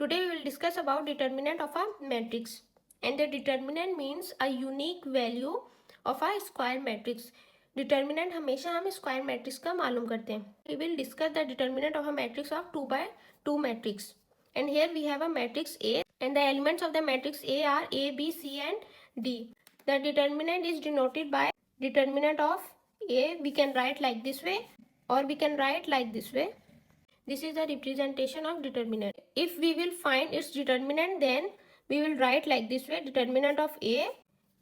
Today we will discuss about determinant of a matrix, and the determinant means a unique value of a square matrix. Determinant हमेशा हम square matrix का मालूम करते हैं. We will discuss the determinant of a matrix of 2 by 2 matrix. And here we have a matrix A, and the elements of the matrix A are A, B, C and D. The determinant is denoted by determinant of A. We can write like this way, or we can write like this way. This is the representation of determinant. If we will find its determinant, then we will write like this way: determinant of A.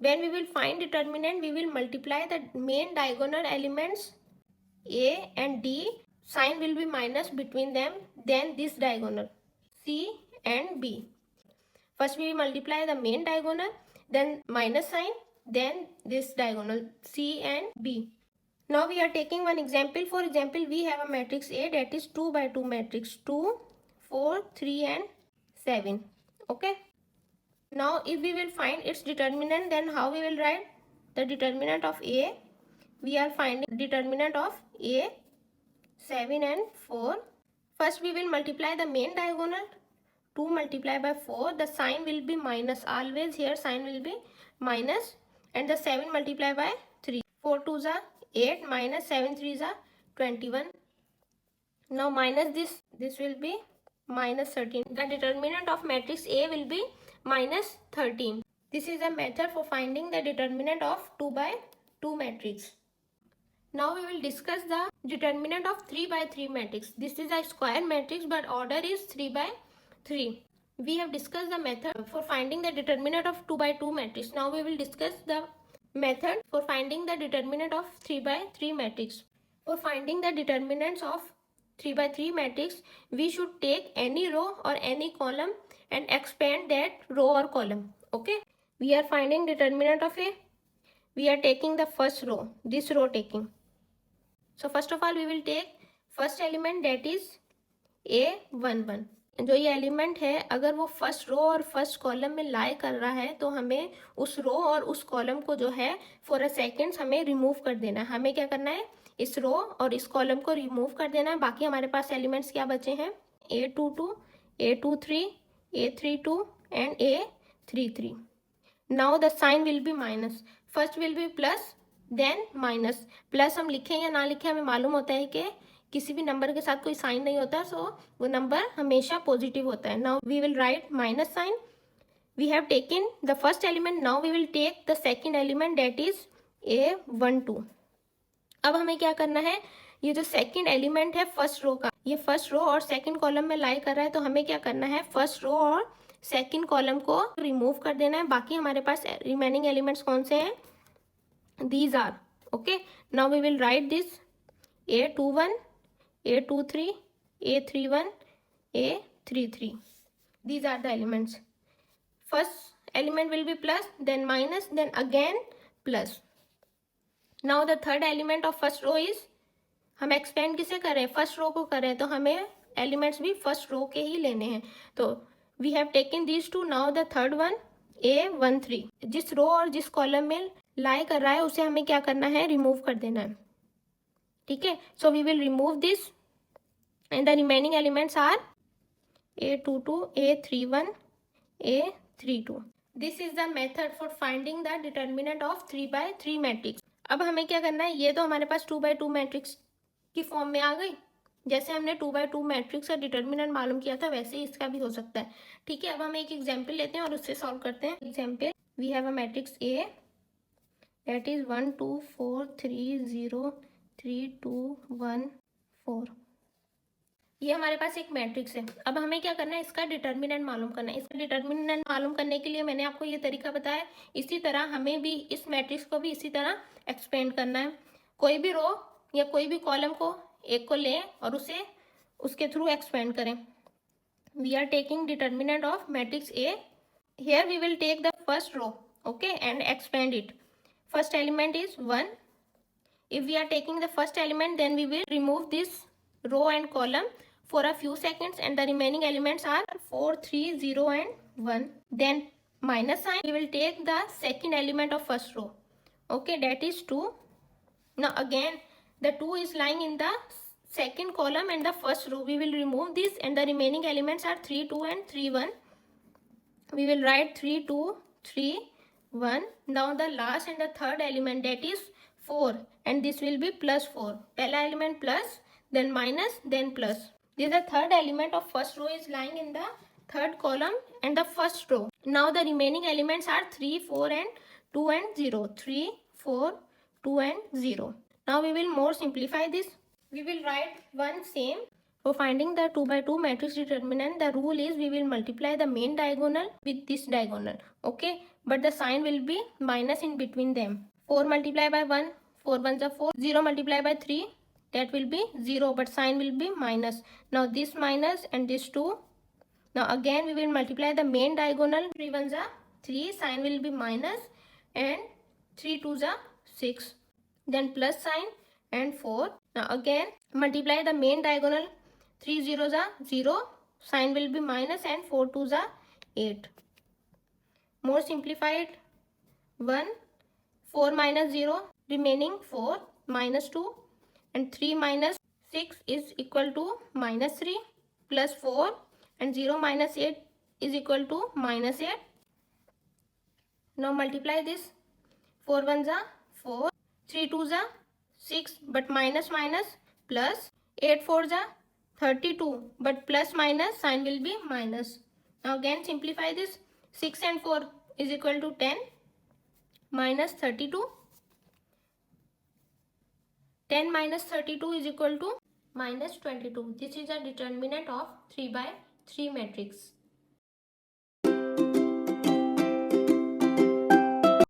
When we will find determinant, we will multiply the main diagonal elements A and D. Sign will be minus between them. Then this diagonal C and B. First we will multiply the main diagonal, then minus sign, then this diagonal C and B. Now we are taking one example. For example, we have a matrix A that is 2 by 2 matrix, 2, 4, 3 and 7. Okay. Now if we will find its determinant, then how we will write the determinant of A? We are finding determinant of A, 7 and 4. First we will multiply the main diagonal. 2 multiplied by 4, the sign will be minus. Always here sign will be minus. And the 7 multiplied by 3. 4 2s are 8 minus 7 3s are 21. Now minus this will be minus 13. The determinant of matrix A will be minus 13. This is a method for finding the determinant of 2 by 2 matrix. Now we will discuss the determinant of 3 by 3 matrix. This is a square matrix but order is 3 by 3. We have discussed the method for finding the determinant of 2 by 2 matrix. Now we will discuss the method for finding the determinant of 3 by 3 matrix. For finding the determinants of 3 by 3 matrix, we should take any row or any column and expand that row or column. Okay. We are finding determinant of A. We are taking the first row, this row taking. So first of all we will take first element, that is A11. जो ये element है, अगर वो first row और first column में लाई कर रहा है तो हमें उस रो और उस कॉलम को जो है फॉर अ सेकेंड्स हमें रिमूव कर देना है. हमें क्या करना है, इस रो और इस कॉलम को रिमूव कर देना है. बाकी हमारे पास एलिमेंट्स क्या बचे हैं, A22, A23, A32 and A33. Now the sign will be minus. First will be plus then minus. Plus हम लिखें या ना लिखें, हमें मालूम होता है कि किसी भी नंबर के साथ कोई साइन नहीं होता, सो वो नंबर हमेशा पॉजिटिव होता है. Now we will write minus sign. We have taken the first element. Now we will take the second element, that is A12. अब हमें क्या करना है, ये जो सेकंड एलिमेंट है फर्स्ट रो का, ये फर्स्ट रो और सेकंड कॉलम में लाई कर रहा है, तो हमें क्या करना है, फर्स्ट रो और सेकंड कॉलम को रिमूव कर देना है. बाकी हमारे पास रिमेनिंग एलिमेंट्स कौन से हैं, these are. Okay. Now we will write this A21, A23, A31, A33. These are the elements. First element will be plus, then minus, then again plus. Now the third element of first row is, हम expand किसे कर रहे हैं, first row को कर रहे हैं, तो हमें एलिमेंट्स भी फर्स्ट रो के ही लेने हैं. तो we have taken these two. Now the third one A13. जिस रो और जिस कॉलम में लाई कर रहा है उसे हमें क्या करना है, रिमूव कर देना है. ठीक है. So we will remove this and the remaining elements are A22, A31, A32. This is the method for finding the determinant of 3 by 3 matrix. अब हमें क्या करना है, ये तो हमारे पास 2 by 2 मैट्रिक्स की फॉर्म में आ गई. जैसे हमने 2 by 2 मैट्रिक्स का डिटर्मिनेंट मालूम किया था, वैसे ही इसका भी हो सकता है. ठीक है. अब हम एक एग्जाम्पल लेते हैं और उससे सॉल्व करते हैं. Example, we have a matrix A that is 1 2 4 3 0 3 2 1 4. ये हमारे पास एक मैट्रिक्स है. अब हमें क्या करना है, इसका डिटर्मिनेंट मालूम करना है. इसका डिटर्मिनेंट मालूम करने के लिए मैंने आपको ये तरीका बताया. इसी तरह हमें भी इस मैट्रिक्स को भी इसी तरह एक्सपेंड करना है. कोई भी रो या कोई भी कॉलम को एक को लें और उसे उसके थ्रू एक्सपेंड करें. We are taking determinant of matrix A. Here we will take the first row, okay, and expand it. First element is 1. If we are taking the first element, then we will remove this row and column for a few seconds and the remaining elements are 4 3 0 and 1. Then minus sign, we will take the second element of first row, okay, that is 2. Now again the 2 is lying in the second column and the first row. We will remove this and the remaining elements are 3, 2 and 3, 1. We will write 3, 2, 3, 1. Now the last and the third element, that is 4, and this will be plus 4. Pehla element plus, then minus, then plus. This is the third element of first row is lying in the third column and the first row. Now the remaining elements are 3, 4 and 2 and 0. 3, 4, 2 and 0. Now we will more simplify this. We will write one same. For finding the 2 by 2 matrix determinant, the rule is we will multiply the main diagonal with this diagonal. Okay, but the sign will be minus in between them. 4 multiplied by 1, 4 ones are 4. 0 multiplied by 3, that will be 0, but sign will be minus. Now this minus and this 2. Now again we will multiply the main diagonal. 3 ones are 3, sign will be minus, and 3 twos are 6. Then plus sign and 4. Now again multiply the main diagonal. 3 zeros are 0, sign will be minus, and 4 twos are 8. More simplified, 1, 4 minus 0, remaining 4, minus 2, and 3 minus 6 is equal to minus 3, plus 4, and 0 minus 8 is equal to minus 8. Now multiply this. 4 ones are 4, 3 twos are 6, but minus minus plus, 8 fours are 32, but plus minus sign will be minus. Now again simplify this. 6 and 4 is equal to 10, minus 32. 10 minus 32 is equal to minus 22. This is a determinant of 3 by 3 matrix.